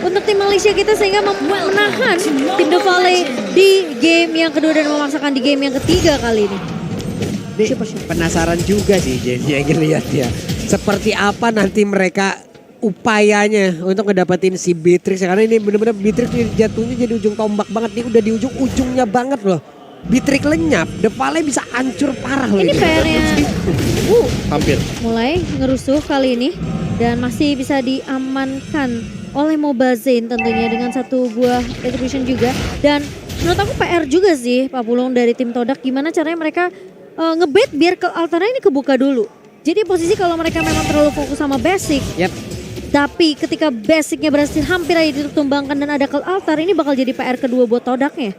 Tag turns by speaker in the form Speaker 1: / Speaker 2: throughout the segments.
Speaker 1: untuk tim Malaysia kita sehingga menahan tim The Valley di game yang kedua dan memaksakan di game yang ketiga kali ini.
Speaker 2: Penasaran juga sih Jenny yang lihat ya. Seperti apa nanti mereka upayanya untuk ngedapetin si Beatrix. Karena ini bener-bener Beatrix jatuhnya jadi ujung tombak banget nih. Udah di ujung-ujungnya banget loh. Beatrix lenyap, The Valley bisa hancur parah loh.
Speaker 1: Ini PR-nya
Speaker 3: hampir
Speaker 1: mulai ngerusuh kali ini. Dan masih bisa diamankan oleh Mobazane tentunya dengan satu buah retribution juga. Dan menurut aku PR juga sih Pak Pulung dari tim Todak. Gimana caranya mereka ngebet biar ke altarnya ini kebuka dulu. Jadi posisi kalau mereka memang terlalu fokus sama basic. Tapi ketika basicnya berhasil hampir aja ditumbangkan dan ada ke altar, ini bakal jadi PR kedua buat Todaknya.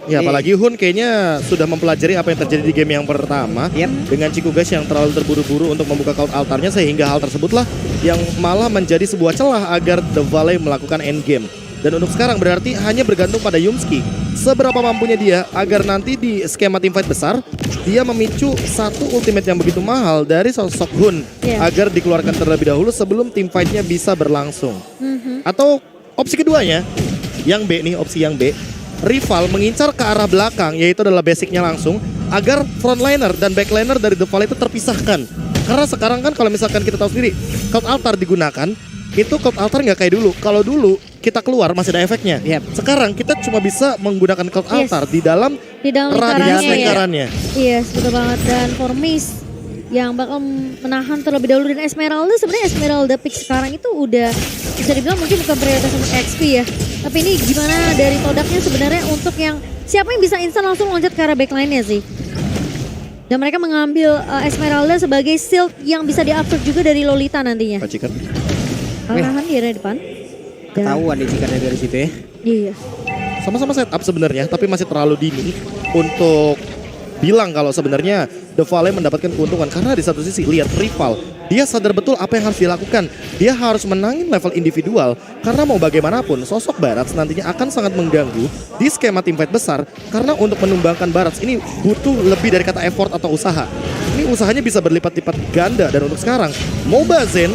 Speaker 3: Ya apalagi Hun kayaknya sudah mempelajari apa yang terjadi di game yang pertama dengan Chikugas yang terlalu terburu-buru untuk membuka cult altarnya sehingga hal tersebutlah yang malah menjadi sebuah celah agar The Valley melakukan endgame. Dan untuk sekarang berarti hanya bergantung pada Yumski seberapa mampunya dia agar nanti di skema teamfight besar dia memicu satu ultimate yang begitu mahal dari sosok Hun agar dikeluarkan terlebih dahulu sebelum teamfightnya bisa berlangsung. Atau opsi keduanya yang B nih, opsi yang B, rival mengincar ke arah belakang yaitu adalah basicnya langsung agar frontliner dan backliner dari The Valley itu terpisahkan. Karena sekarang kan kalau misalkan kita tahu sendiri cult altar digunakan itu cult altar nggak kayak dulu. Kalau dulu kita keluar masih ada efeknya. Sekarang kita cuma bisa menggunakan cult altar di dalam radius lingkarannya.
Speaker 1: Yes, betul banget. Dan Formis yang bakal menahan terlebih dahulu dan Esmeralda, sebenarnya Esmeralda pick sekarang itu udah bisa dibilang mungkin bukan prioritas untuk XP ya. Tapi ini gimana dari Todaknya sebenarnya untuk yang siapa yang bisa instan langsung loncat ke arah backline-nya sih. Dan mereka mengambil Esmeralda sebagai shield yang bisa di-absorb juga dari Lolita nantinya.
Speaker 3: Pacikan.
Speaker 1: Nahan di area depan.
Speaker 2: Ketahuan nih cikannya dari situ ya.
Speaker 1: Iya.
Speaker 3: Sama-sama setup sebenarnya tapi masih terlalu dini untuk bilang kalau sebenarnya The Valley mendapatkan keuntungan karena di satu sisi lihat rival dia sadar betul apa yang harus dilakukan. Dia harus menangin level individual karena mau bagaimanapun sosok Barats nantinya akan sangat mengganggu di skema teamfight besar karena untuk menumbangkan Barats ini butuh lebih dari kata effort atau usaha. Ini usahanya bisa berlipat-lipat ganda dan untuk sekarang Mobazane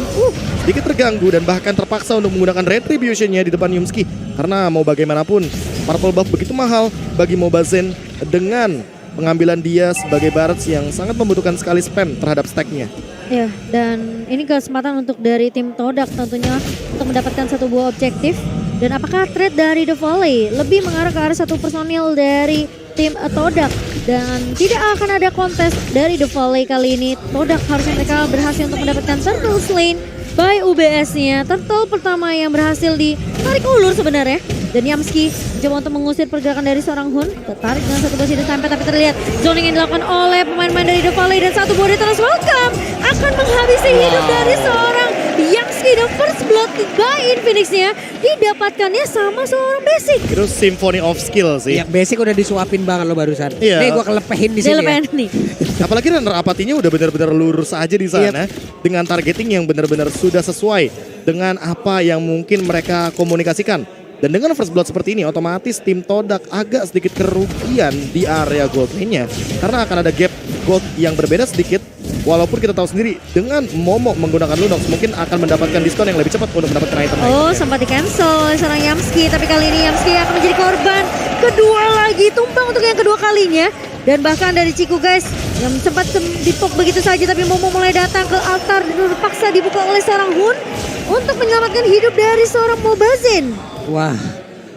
Speaker 3: sedikit terganggu dan bahkan terpaksa untuk menggunakan retributionnya di depan Yumski karena mau bagaimanapun purple buff begitu mahal bagi Mobazane dengan pengambilan dia sebagai Barats yang sangat membutuhkan sekali spam terhadap stacknya.
Speaker 1: Ya, dan ini kesempatan untuk dari tim Todak tentunya untuk mendapatkan satu buah objektif. Dan apakah trade dari The Valley lebih mengarah ke arah satu personil dari tim Todak. Dan tidak akan ada kontes dari The Valley kali ini. Todak harusnya mereka berhasil untuk mendapatkan Turtle Slain by UBS-nya. Turtle pertama yang berhasil ditarik ulur sebenarnya. Dan Yamski mencoba untuk mengusir pergerakan dari seorang Hun. Tertarik dengan satu basi dan sampai tapi terlihat zoning yang dilakukan oleh pemain-pemain dari The Valley. Dan satu buah Detona's Welcome akan menghabisi hidup dari seorang Yamski. Dan first blood by Infinix-nya didapatkannya sama seorang Basic.
Speaker 3: Itu symphony of skill sih.
Speaker 2: Ya Basic udah disuapin banget lo barusan.
Speaker 3: Iya.
Speaker 2: Nih gue kelepehin di sini ya.
Speaker 1: nih.
Speaker 3: Apalagi runner apatinya udah benar-benar lurus aja di sana dengan targeting yang benar-benar sudah sesuai dengan apa yang mungkin mereka komunikasikan. Dan dengan first blood seperti ini otomatis tim Todak agak sedikit kerugian di area gold lane-nya. Karena akan ada gap gold yang berbeda sedikit. Walaupun kita tahu sendiri dengan Momo menggunakan Lunox mungkin akan mendapatkan diskon yang lebih cepat untuk mendapatkan item.
Speaker 1: Oh sempat di cancel oleh seorang Yamski. Tapi kali ini Yamski akan menjadi korban kedua lagi. Tumbang untuk yang kedua kalinya. Dan bahkan dari Ciku guys yang sempat dipok begitu saja. Tapi Momo mulai datang ke altar dan terpaksa dibuka oleh seorang Hun. Untuk menyelamatkan hidup dari seorang Mobazane.
Speaker 2: Wah,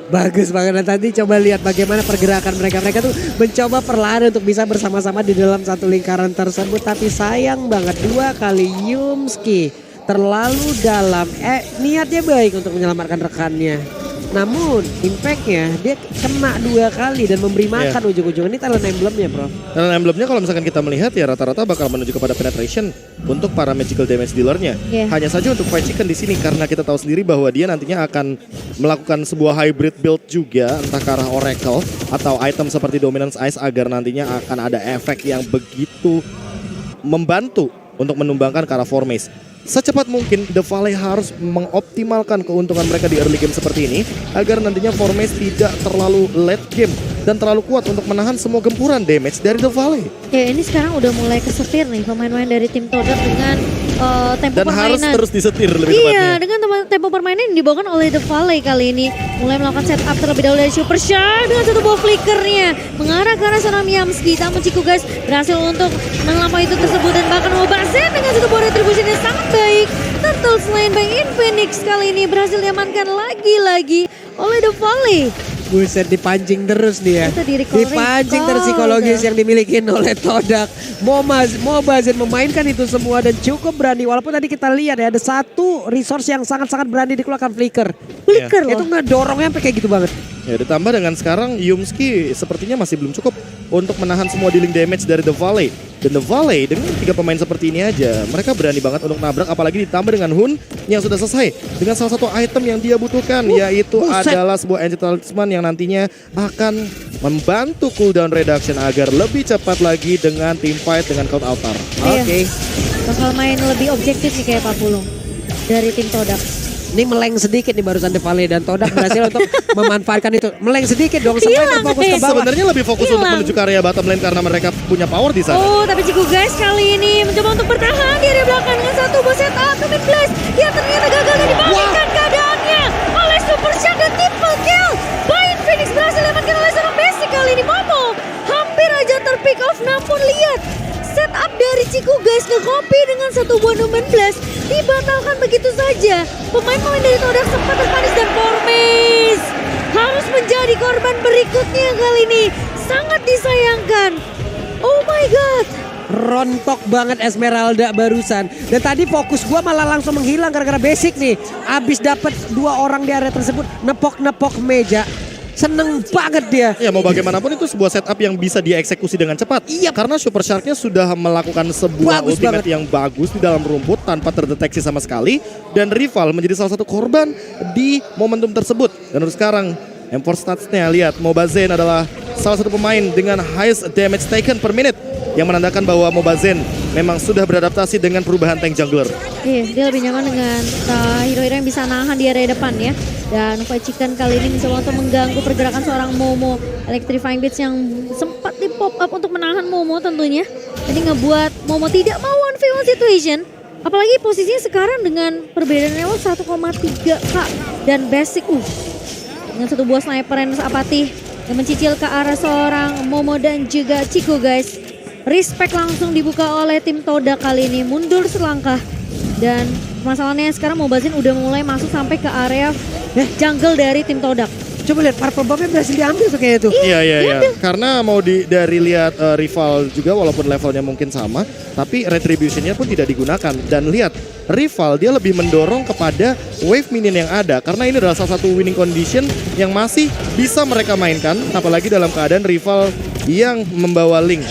Speaker 2: bagus banget. Dan tadi coba lihat bagaimana pergerakan mereka. Mereka tuh mencoba perlahan untuk bisa bersama-sama di dalam satu lingkaran tersebut. Tapi sayang banget dua kali Yumski terlalu dalam. Niatnya baik untuk menyelamatkan rekannya. Namun impactnya dia kena dua kali dan memberi makan ujung-ujung. Ini talent emblemnya bro.
Speaker 3: Talent emblemnya kalau misalkan kita melihat ya rata-rata bakal menuju kepada penetration untuk para magical damage dealernya. Hanya saja untuk Fight Chicken di sini karena kita tahu sendiri bahwa dia nantinya akan melakukan sebuah hybrid build juga entah ke arah Oracle atau item seperti Dominance Ice agar nantinya akan ada efek yang begitu membantu untuk menumbangkan ke arah Formace. Secepat mungkin The Valley harus mengoptimalkan keuntungan mereka di early game seperti ini agar nantinya Formace tidak terlalu late game dan terlalu kuat untuk menahan semua gempuran damage dari The Valley.
Speaker 1: Ya ini sekarang udah mulai kesetir nih pemain-pemain dari tim Todak dengan tempo
Speaker 3: Dan harus
Speaker 1: permainan.
Speaker 3: terus disetir lebih
Speaker 1: Iya,
Speaker 3: tepatnya.
Speaker 1: dengan tempo permainan yang dibawakan oleh The Valley kali ini. Mulai melakukan setup terlebih dahulu dari Super Shark dengan satu buah flickernya. Mengarah ke arah seorang Yamski. Namun Ciku guys berhasil untuk melampaui itu tersebut. Dan bahkan Mobazen dengan satu buah retribution yang sangat baik. Turtle selain by Infinix kali ini berhasil diamankan lagi-lagi oleh The Valley.
Speaker 2: Buset, dipancing terus nih ya.
Speaker 1: Itu di recall,
Speaker 2: Dipancing terus
Speaker 1: recall
Speaker 2: psikologis
Speaker 1: tuh.
Speaker 2: yang dimiliki oleh Todak. Mobazen memainkan itu semua dan cukup berani. Walaupun tadi kita lihat ya ada satu resource yang sangat-sangat berani dikeluarkan Flicker.
Speaker 1: Flicker
Speaker 2: Itu
Speaker 1: loh.
Speaker 2: ngedorongnya sampai kayak gitu banget.
Speaker 3: Ya ditambah dengan sekarang Yumski sepertinya masih belum cukup untuk menahan semua dealing damage dari The Valley. Dan The Valley dengan 3 pemain seperti ini aja, mereka berani banget untuk nabrak, apalagi ditambah dengan Hun yang sudah selesai dengan salah satu item yang dia butuhkan, yaitu
Speaker 2: buset.
Speaker 3: adalah sebuah Angel Talisman yang nantinya akan membantu cooldown reduction agar lebih cepat lagi dengan team fight dengan Cloud Altar.
Speaker 1: Iya.
Speaker 2: Oke.
Speaker 1: Bakal main lebih objektif nih kayak Pak Pulung dari tim Todak.
Speaker 2: Ini meleng sedikit nih barusan The Valley dan Todak berhasil untuk memanfaatkan itu. Meleng sedikit dong, semua
Speaker 1: Hilang,
Speaker 2: fokus ke bawah.
Speaker 3: Sebenarnya lebih fokus untuk
Speaker 1: Hilang.
Speaker 3: menuju ke area bottom lane karena mereka punya power di sana.
Speaker 1: Oh, tapi Ciku guys kali ini mencoba untuk bertahan di area belakang dengan satu buah setup ke mid blast. Ya ternyata gagal dan dibalikkan keadaannya oleh Super Shark dan triple kill. Bain Phoenix berhasil diamankan oleh seorang basic kali ini. Momo hampir aja terpick off, namun lihat setup dari Ciku guys nge-copy dengan satu buah Numen Blast dibatalkan begitu saja. Pemain-pemain dari Todak sempat terpanis dan Formis harus menjadi korban berikutnya kali ini. Sangat disayangkan. Oh my god.
Speaker 2: Rontok banget Esmeralda barusan. Dan tadi fokus gua malah langsung menghilang gara-gara basic nih. Abis dapat 2 orang di area tersebut nepok-nepok meja. Seneng banget dia.
Speaker 3: Ya mau bagaimanapun itu sebuah setup yang bisa dieksekusi dengan cepat.
Speaker 2: Iya.
Speaker 3: Karena Super Shark-nya sudah melakukan sebuah
Speaker 2: Bagus
Speaker 3: ultimate
Speaker 2: banget.
Speaker 3: yang bagus di dalam rumput tanpa terdeteksi sama sekali. Dan rival menjadi salah satu korban di momentum tersebut. Dan terus sekarang M4 stats-nya lihat Mobazen adalah salah satu pemain dengan highest damage taken per minute. Yang menandakan bahwa Mobazen memang sudah beradaptasi dengan perubahan tank jungler.
Speaker 1: Iya, dia lebih nyaman dengan hero-hero yang bisa nahan di area depan ya. Dan Fight Chicken kali ini mencoba untuk mengganggu pergerakan seorang Momo. Electrifying Beats yang sempat di pop up untuk menahan Momo tentunya. Jadi ngebuat Momo tidak mau 1v1 situation. Apalagi posisinya sekarang dengan perbedaan level 1,3k. Dan basic, dengan satu buah sniper yang apatih yang mencicil ke arah seorang Momo dan juga Ciku guys. Respect langsung dibuka oleh tim Todak kali ini, mundur selangkah. Dan masalahnya sekarang Mobazen udah mulai masuk sampai ke area jungle dari tim Todak.
Speaker 2: Coba lihat purple buff-nya berhasil diambil tuh kayak itu.
Speaker 3: Iya. Karena mau dari lihat rival juga walaupun levelnya mungkin sama, tapi retribution-nya pun tidak digunakan. Dan lihat rival dia lebih mendorong kepada wave minion yang ada karena ini adalah salah satu winning condition yang masih bisa mereka mainkan, apalagi dalam keadaan rival yang membawa link.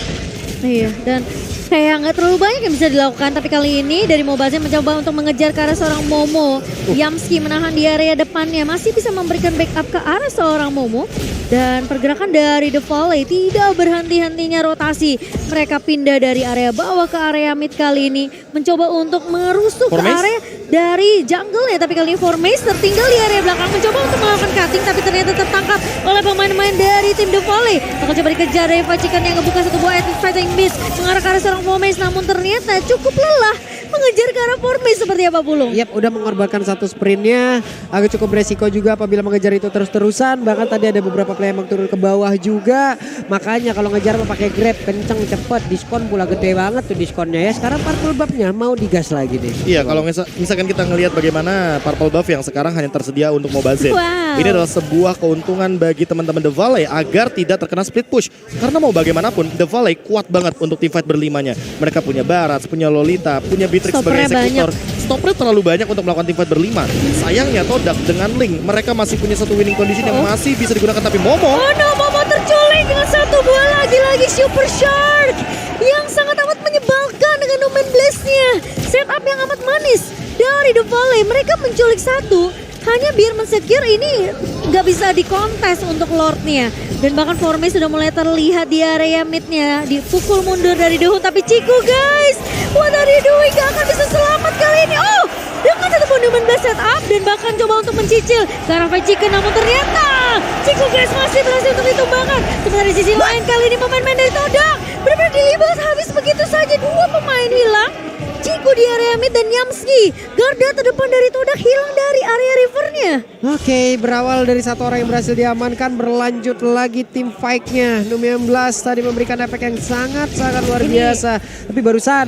Speaker 1: Iya, dan kayak nggak terlalu banyak yang bisa dilakukan, tapi kali ini dari Mobazen mencoba untuk mengejar ke arah seorang Momo. Yamski menahan di area depannya, masih bisa memberikan backup ke arah seorang Momo. Dan pergerakan dari The Valley tidak berhenti-hentinya rotasi. Mereka pindah dari area bawah ke area mid kali ini. Mencoba untuk merusuk ke
Speaker 3: Formace?
Speaker 1: area dari jungle ya. Tapi kali ini Formace tertinggal di area belakang. Mencoba untuk melakukan cutting tapi ternyata tertangkap oleh pemain-pemain dari tim The Valley. Akan coba dikejar dari Fight Chicken yang ngebuka satu buah fighting beast. Mengarah ke arah seorang Formace namun ternyata cukup lelah mengejar ke arah Formace seperti apa Pulung?
Speaker 2: Yap, udah mengorbankan satu sprintnya. Agak cukup beresiko juga apabila mengejar itu terus-terusan. Bahkan tadi ada beberapa player yang turun ke bawah juga. Makanya kalau ngejar mau pakai grab kenceng cepet. Diskon pula gede banget tuh diskonnya ya. Sekarang purple buff-nya mau digas lagi nih.
Speaker 3: Iya, kalau misalkan kita ngelihat bagaimana purple buff yang sekarang hanya tersedia untuk Mobazen.
Speaker 1: Wow.
Speaker 3: Ini adalah sebuah keuntungan bagi teman-teman The Valley agar tidak terkena split push. Karena mau bagaimanapun The Valley kuat banget untuk teamfight berlimanya. Mereka punya Barats, punya Lolita, punya Beatrix sebagai
Speaker 1: Stoppernya
Speaker 3: eksekutor. Stoppernya terlalu banyak untuk melakukan teamfight berlima. Sayangnya Todak dengan Link, mereka masih punya satu winning condition yang masih bisa digunakan. Tapi Momo,
Speaker 1: Oh no, Momo terculik dengan satu buah lagi-lagi Super Shark yang sangat amat menyebalkan dengan Numen Blast-nya. Setup yang amat manis dari The Valley. Mereka menculik satu hanya biar mensecure ini nggak bisa dikontes untuk Lord-nya. Dan bahkan Formace sudah mulai terlihat di area mid-nya. Dipukul mundur dari Dehun. Tapi Ciku guys, what are you doing? Gak akan bisa selamat kali ini. Oh, dengan satu Numen Blast setup dan bahkan coba untuk mencicil ke arah Fight Chicken. Namun ternyata Ciku guys masih berhasil untuk ditumbangkan. Sementara di sisi lain kali ini pemain-pemain dari Todak benar-benar dilibas habis begitu saja. Dua pemain hilang Ciku di area mid dan Yamski. Garda terdepan dari Todak hilang dari area rivernya.
Speaker 2: Oke, berawal dari satu orang yang berhasil diamankan, berlanjut lagi tim fight-nya. Num 16 tadi memberikan efek yang sangat-sangat luar biasa. Tapi barusan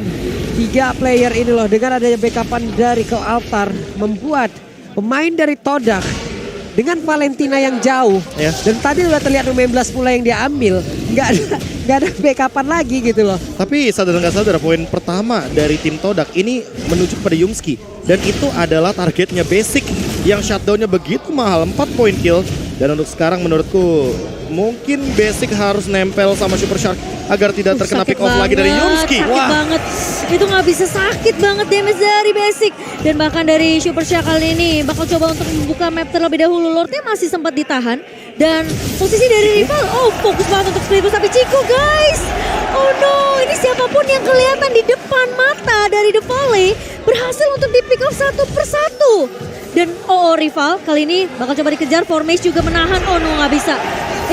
Speaker 2: 3 player ini loh, dengan adanya backupan dari Cloud Altar, membuat pemain dari Todak dengan Valentina yang jauh.
Speaker 3: Ya.
Speaker 2: Dan tadi udah terlihat Num 16 pula yang dia ambil. Nggak ada backupan lagi gitu loh.
Speaker 3: Tapi sadar nggak sadar poin pertama dari tim Todak ini menuju kepada Yumski. Dan itu adalah targetnya Basic yang shutdownnya begitu mahal, 4 poin kill. Dan untuk sekarang menurutku mungkin Basic harus nempel sama Super Shark agar tidak terkena
Speaker 1: Sakit
Speaker 3: pick off lagi dari
Speaker 1: banget,
Speaker 3: Yumski.
Speaker 1: Sakit banget. Itu nggak bisa, sakit banget damage dari Basic. Dan bahkan dari Super Shark kali ini bakal coba untuk membuka map terlebih dahulu. Lordnya masih sempat ditahan. Dan posisi dari rival, fokus banget untuk split push. Tapi Ciku guys, oh no, ini siapapun yang kelihatan di depan mata dari The Valley berhasil untuk di pick off satu persatu. Dan rival kali ini bakal coba dikejar. Formage juga menahan, oh no nggak bisa.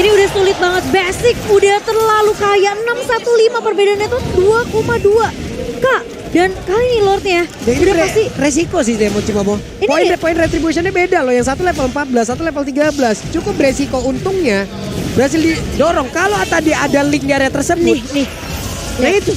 Speaker 1: Ini udah sulit banget, Basic udah terlalu kaya. 6-1-5 perbedaannya tuh 2,2 Kak. Dan kali ini Lordnya
Speaker 2: Jadi
Speaker 1: udah pasti
Speaker 2: resiko sih Demo Cimomo.
Speaker 1: Ini
Speaker 2: Poin retributionnya beda loh. Yang satu level 14, satu level 13. Cukup resiko, untungnya berhasil didorong. Kalau tadi ada link di area tersebut.
Speaker 1: nih.
Speaker 2: Nah itu.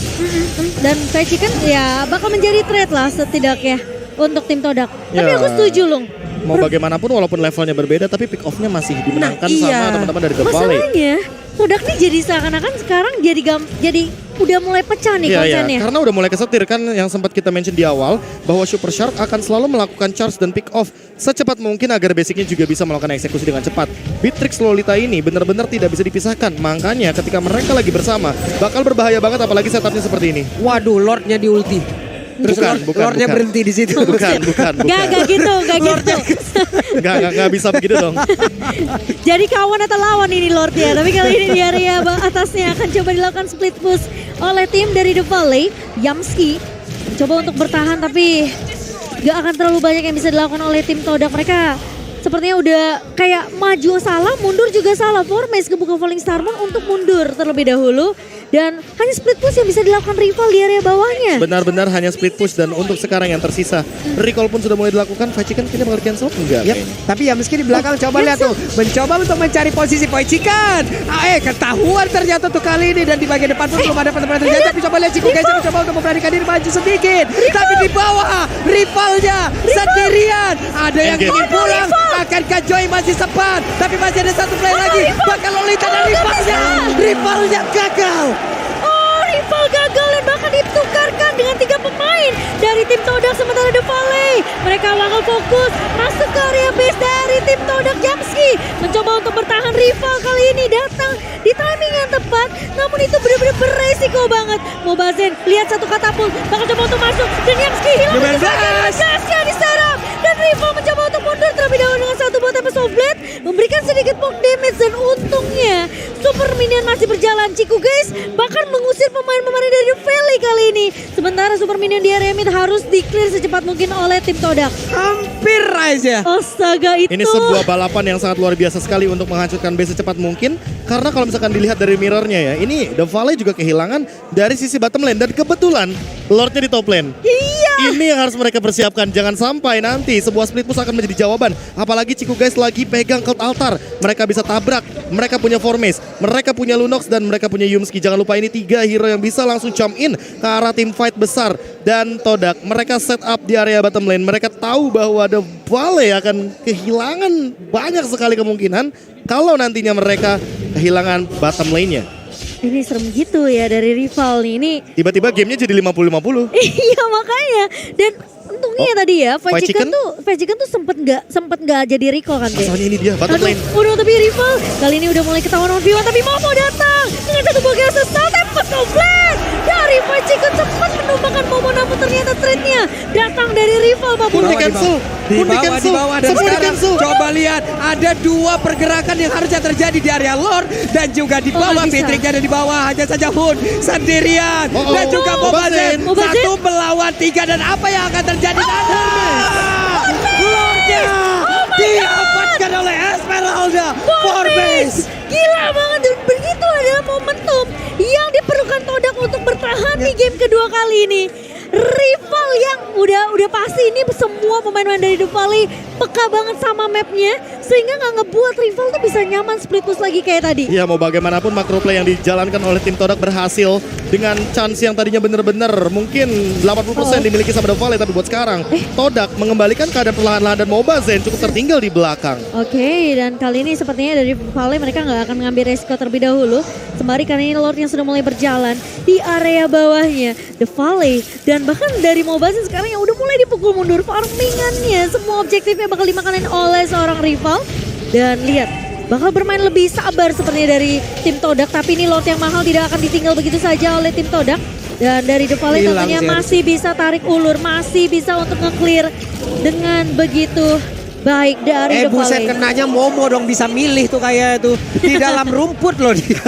Speaker 1: Dan Fetchy kan ya bakal menjadi threat lah setidaknya untuk tim Todak. Tapi
Speaker 3: Ya.
Speaker 1: aku setuju Lung.
Speaker 3: Mau bagaimanapun walaupun levelnya berbeda tapi pick off-nya masih dimenangkan
Speaker 2: Nah, iya.
Speaker 3: sama teman-teman dari The Valley.
Speaker 1: Masalahnya Todak nih jadi seakan-akan sekarang jadi udah mulai pecah nih
Speaker 3: Iya,
Speaker 1: konsennya.
Speaker 3: karena udah mulai kesetir kan yang sempat kita mention di awal bahwa Super Shark akan selalu melakukan charge dan pick off secepat mungkin agar basicnya juga bisa melakukan eksekusi dengan cepat. Beatrix Lolita ini benar-benar tidak bisa dipisahkan, makanya ketika mereka lagi bersama bakal berbahaya banget apalagi setupnya seperti ini.
Speaker 2: Waduh, Lordnya di ulti. Terus Lordnya berhenti di situ.
Speaker 3: Bukan.
Speaker 1: Gak gitu.
Speaker 3: Nggak bisa begitu dong.
Speaker 1: Jadi kawan atau lawan ini Lord ya. Tapi kali ini di area atasnya akan coba dilakukan split push oleh tim dari The Valley. Yamski mencoba untuk bertahan tapi gak akan terlalu banyak yang bisa dilakukan oleh tim Todak. Mereka sepertinya udah kayak maju salah, mundur juga salah. Formage kebuka Falling Starmon untuk mundur terlebih dahulu. Dan hanya split push yang bisa dilakukan rival di area bawahnya.
Speaker 3: Benar-benar hanya split push dan untuk sekarang yang tersisa recall pun sudah mulai dilakukan. Fetchy kan kayaknya bakal cancel enggak?
Speaker 2: Yap, tapi ya meski di belakang coba lihat tuh, mencoba untuk mencari posisi Poicikan. Ketahuan ternyata tuh kali ini dan di bagian depan pun belum ada apa-apa terjadi. Tapi coba lihat Ciku guys mencoba untuk memberanikan diri maju sedikit. Tapi di bawah rivalnya sendirian. Ada yang ingin pulang. Akankah Joy masih sempat? Tapi masih ada satu play lagi. Bakal Lolita dan rivalnya gagal.
Speaker 1: Rival gagal dan bahkan ditukarkan dengan 3 pemain dari tim Todak sementara The Valley. Mereka bakal fokus masuk ke area base dari tim Todak. Yamski mencoba untuk bertahan, rival kali ini datang di timing yang tepat. Namun itu benar-benar beresiko banget. Mobazen lihat satu katapult, bakal coba untuk masuk dan Yamski hilang di gasnya di setup. Dan rival mencoba untuk mundur terlebih dahulu dengan satu buah Tempest of Blade, memberikan sedikit poke damage dan untungnya Super Minion masih berjalan. Ciku guys bahkan mengusir pemain-pemain dari The Valley kali ini. Sementara Super Minion di area mid harus di-clear secepat mungkin oleh tim Todak.
Speaker 2: Hampir aja.
Speaker 1: Astaga itu.
Speaker 3: Ini sebuah balapan yang sangat luar biasa sekali untuk menghancurkan base secepat mungkin. Karena kalau misalkan dilihat dari mirrornya ya, ini The Valley juga kehilangan dari sisi bottom lane. Dan kebetulan Lordnya di top lane.
Speaker 1: Iya.
Speaker 3: Ini yang harus mereka persiapkan. Jangan sampai nanti sebuah split push akan menjadi jawaban. Apalagi Ciku guys lagi pegang Cult Altar. Mereka bisa tabrak. Mereka punya Formage. Mereka punya Lunox dan mereka punya Yumski. Jangan lupa ini 3 hero yang bisa langsung jump in ke arah tim fight besar. Dan Todak mereka set up di area bottom lane. Mereka tahu bahwa The Valley akan kehilangan banyak sekali kemungkinan kalau nantinya mereka kehilangan bottom lane-nya.
Speaker 1: Ini serem gitu ya dari rival nih. Ini
Speaker 3: Tiba-tiba gamenya jadi 50-50.
Speaker 1: iya makanya. Dan untungnya tadi ya
Speaker 3: Fried Chicken
Speaker 1: tuh sempet nggak jadi recall kan deh.
Speaker 3: Masalahnya ini dia bottom lane.
Speaker 1: Udah tapi rival kali ini udah mulai ketahuan on V1 tapi Momo datang dengan satu buah gas asal Tempest of Blade dari Fried Chicken sempat menumbangkan Momo namun ternyata trade-nya datang dari rival Babu.
Speaker 3: Pun di cancel.
Speaker 2: Di bawah dan
Speaker 3: Semua
Speaker 2: sekarang
Speaker 3: di-cancel.
Speaker 2: coba lihat ada 2 pergerakan yang harusnya terjadi di area Lord dan juga di bawah.
Speaker 1: nggak bisa.
Speaker 2: Patricknya ada di bawah, hanya saja Hun sendirian dan juga Mobazen
Speaker 1: Mobazen.
Speaker 2: 1 melawan 3 dan apa yang akan terjadi Lordnya diamankan oleh Esmeralda Forbase.
Speaker 1: Gila banget dan begitu adalah momentum yang diperlukan Todak untuk bertahan di game kedua kali ini. rival yang udah pasti ini semua pemain-pemain dari The Valley peka banget sama mapnya sehingga nggak ngebuat rival tuh bisa nyaman split push lagi kayak tadi.
Speaker 3: Ya mau bagaimanapun macro play yang dijalankan oleh tim Todak berhasil dengan chance yang tadinya bener-bener mungkin 80% dimiliki sama The Valley, tapi buat sekarang Todak mengembalikan keadaan perlahan-lahan dan Mobazen cukup tertinggal di belakang.
Speaker 1: Oke, dan kali ini sepertinya dari Valley mereka nggak akan mengambil resiko terlebih dahulu. Sembari kali ini Lord yang sudah mulai berjalan di area bawahnya The Valley dan bahkan dari Mobazen sekarang yang udah mulai dipukul mundur farmingannya. Semua objektifnya bakal dimakanin oleh seorang rival. Dan lihat, bakal bermain lebih sabar sepertinya dari tim Todak. Tapi ini Lord yang mahal tidak akan ditinggal begitu saja oleh tim Todak. Dan dari The Valley tentunya masih bisa tarik ulur, masih bisa untuk nge-clear dengan begitu baik dari The
Speaker 2: buset,
Speaker 1: Valley.
Speaker 2: kenanya Momo dong, bisa milih tuh kayak tuh di dalam rumput loh dia.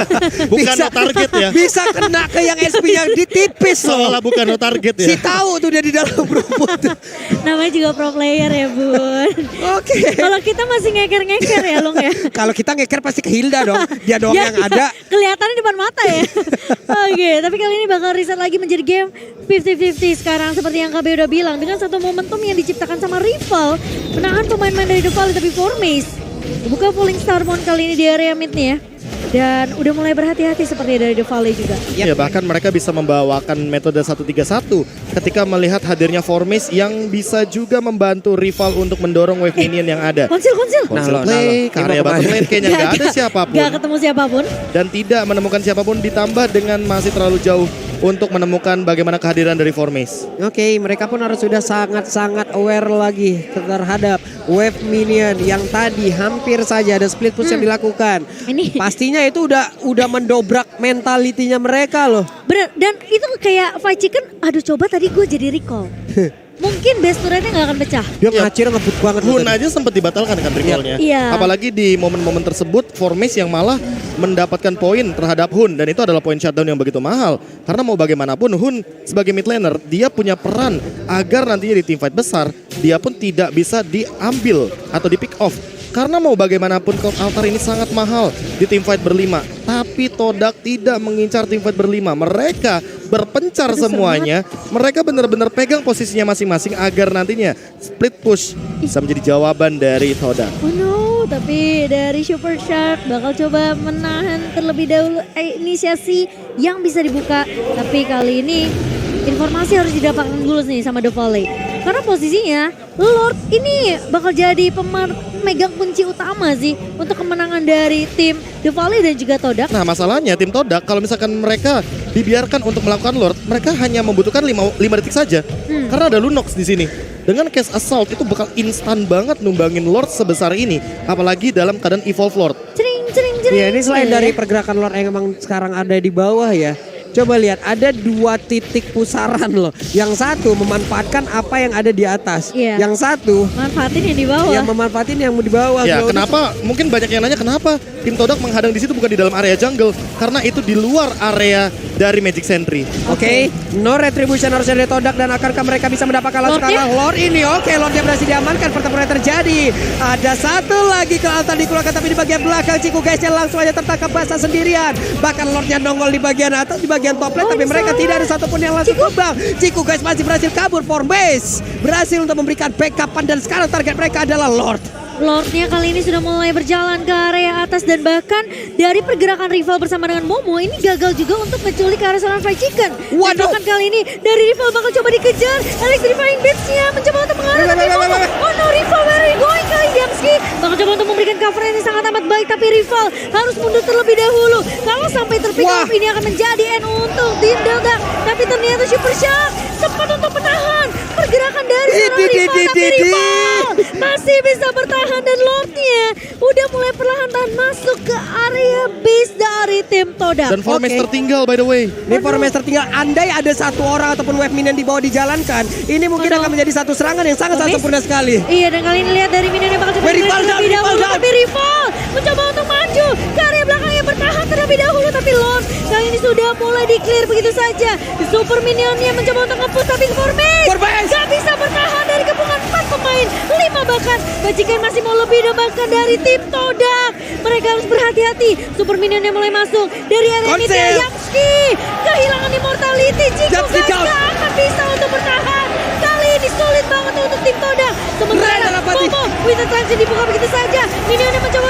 Speaker 3: Bukan no target ya.
Speaker 2: Bisa kena ke yang SP yang ditipis loh.
Speaker 3: Soalnya bukan no target ya.
Speaker 2: Si tahu tuh dia di dalam rumput.
Speaker 1: Namanya juga pro player ya Bun.
Speaker 2: Oke.
Speaker 1: Kalau kita masih ngeker-ngeker ya Long ya.
Speaker 2: Kalau kita ngeker pasti ke Hilda dong. Dia doang yang ada.
Speaker 1: Kelihatannya depan mata ya. Oke, tapi kali ini bakal reset lagi menjadi game 50-50 sekarang seperti yang KB udah bilang. Dengan satu momentum yang diciptakan sama rival. Menahan pemain-pemain dari The Valley tapi Formace. Buka Falling Starmon kali ini di area mid nih ya. Dan udah mulai berhati-hati seperti dari The Valley juga.
Speaker 3: Ya bahkan mereka bisa membawakan metode 1-3-1 ketika melihat hadirnya Formace yang bisa juga membantu rival untuk mendorong wave minion yang ada.
Speaker 1: Konsil.
Speaker 3: Konsil play, karya bottom lane kayaknya nggak ada siapapun.
Speaker 1: Gak ketemu siapapun.
Speaker 3: Dan tidak menemukan siapapun ditambah dengan masih terlalu jauh untuk menemukan bagaimana kehadiran dari Formace.
Speaker 2: Oke, mereka pun harus sudah sangat-sangat aware lagi terhadap wave minion yang tadi hampir saja ada split push yang dilakukan.
Speaker 1: Ini
Speaker 2: Pastinya itu udah mendobrak mentalitinya mereka loh.
Speaker 1: bener, dan itu kayak Fight Chicken, aduh coba tadi gue jadi recall. Mungkin base turretnya gak akan pecah.
Speaker 2: Dia ngacir ngebut banget.
Speaker 3: Hun
Speaker 2: tadi.
Speaker 3: aja sempat dibatalkan kan recallnya.
Speaker 1: Iya.
Speaker 3: Apalagi di momen-momen tersebut Formace yang malah mendapatkan poin terhadap Hun. Dan itu adalah poin shutdown yang begitu mahal. Karena mau bagaimanapun Hun sebagai mid laner dia punya peran agar nantinya di teamfight besar dia pun tidak bisa diambil atau di pick off. Karena mau bagaimanapun Cloud Altar ini sangat mahal di teamfight berlima. Tapi Todak tidak mengincar teamfight berlima. Mereka berpencar semuanya. Mereka benar-benar pegang posisinya masing-masing agar nantinya split push bisa menjadi jawaban dari Todak.
Speaker 1: Oh no, tapi dari Super Shark bakal coba menahan terlebih dahulu inisiasi yang bisa dibuka. Tapi kali ini informasi harus didapatkan dulu nih sama The Valley. Karena posisinya Lord ini bakal jadi pemegang kunci utama sih untuk kemenangan dari tim The Valley dan juga Todak.
Speaker 3: Nah masalahnya tim Todak kalau misalkan mereka dibiarkan untuk melakukan Lord, mereka hanya membutuhkan 5 detik saja. Karena ada Lunox di sini. Dengan case assault itu bakal instan banget numbangin Lord sebesar ini. Apalagi dalam keadaan evolve Lord.
Speaker 1: Cering.
Speaker 2: Ya ini selain dari pergerakan Lord yang emang sekarang ada di bawah ya. Coba lihat ada 2 titik pusaran loh. Yang satu memanfaatkan apa yang ada di atas.
Speaker 1: Iya.
Speaker 2: Yang satu
Speaker 1: Manfaatin yang di bawah.
Speaker 2: yang memanfaatin yang di bawah.
Speaker 3: Ya
Speaker 2: Bro.
Speaker 3: kenapa? Mungkin banyak yang nanya kenapa tim Todak menghadang di situ bukan di dalam area jungle. Karena itu di luar area dari Magic Sentry.
Speaker 2: Oke, no retribution harus dari Todak dan akankah mereka bisa mendapatkan langsung
Speaker 1: Lordnya?
Speaker 2: kalah Lord ini? Oke, Lordnya berhasil diamankan, pertempuran terjadi. Ada satu lagi ke altar dikeluarkan tapi di bagian belakang Ciku guysnya langsung aja tertangkap basah sendirian. Bahkan Lordnya nongol di bagian atas, di bagian top lane, tapi mereka tidak ada satupun yang langsung terbang. Ciku guys masih berhasil kabur, Formace berhasil untuk memberikan backupan dan sekarang target mereka adalah Lord.
Speaker 1: Lordnya kali ini sudah mulai berjalan ke area atas dan bahkan dari pergerakan rival bersama dengan Momo ini gagal juga untuk menculik ke arah seorang Fried Chicken.
Speaker 2: Waduh.
Speaker 1: Dan bahkan kali ini dari rival bakal coba dikejar. Electrifying Beats-nya mencoba untuk mengarah tapi Momo. Oh no, rival where are you going kali Diamski. Bakal coba untuk memberikan cover yang sangat amat baik tapi rival harus mundur terlebih dahulu. Kalau sampai terpick off ini akan menjadi end untuk tim Delta. Tapi ternyata Super Shark sempat untuk menahan pergerakan dari seorang rival tapi rival masih bisa bertahan dan Lordnya udah mulai perlahan-lahan masuk ke area base dari tim Todak.
Speaker 3: Dan Formace
Speaker 2: Oke.
Speaker 3: tertinggal by the way.
Speaker 2: Ini Formace tertinggal, andai ada satu orang ataupun wave minion di bawah dijalankan, ini mungkin akan menjadi satu serangan yang sangat
Speaker 1: Formace?
Speaker 2: sempurna sekali.
Speaker 1: Iya dan kali ini lihat dari minion yang bakal coba
Speaker 2: Rival
Speaker 1: terlebih
Speaker 2: down,
Speaker 1: dahulu. tapi Rival mencoba untuk maju ke area belakangnya, bertahan terlebih dahulu, tapi Lon kali ini sudah mulai di-clear begitu saja. Super Minionnya mencoba untuk nge-push, tapi Formis gak bisa bertahan dari gabungan 4 pemain, 5 bahkan. Bajikan masih mau lebih bahkan dari tim Todak. Mereka harus berhati-hati. Super Minionnya mulai masuk dari area mid. Yamski kehilangan immortality. Jiko gak akan bisa untuk bertahan. Kali ini sulit banget untuk tim Todak. Sementara Momo Winter Transit dibuka begitu saja. Minionnya mencoba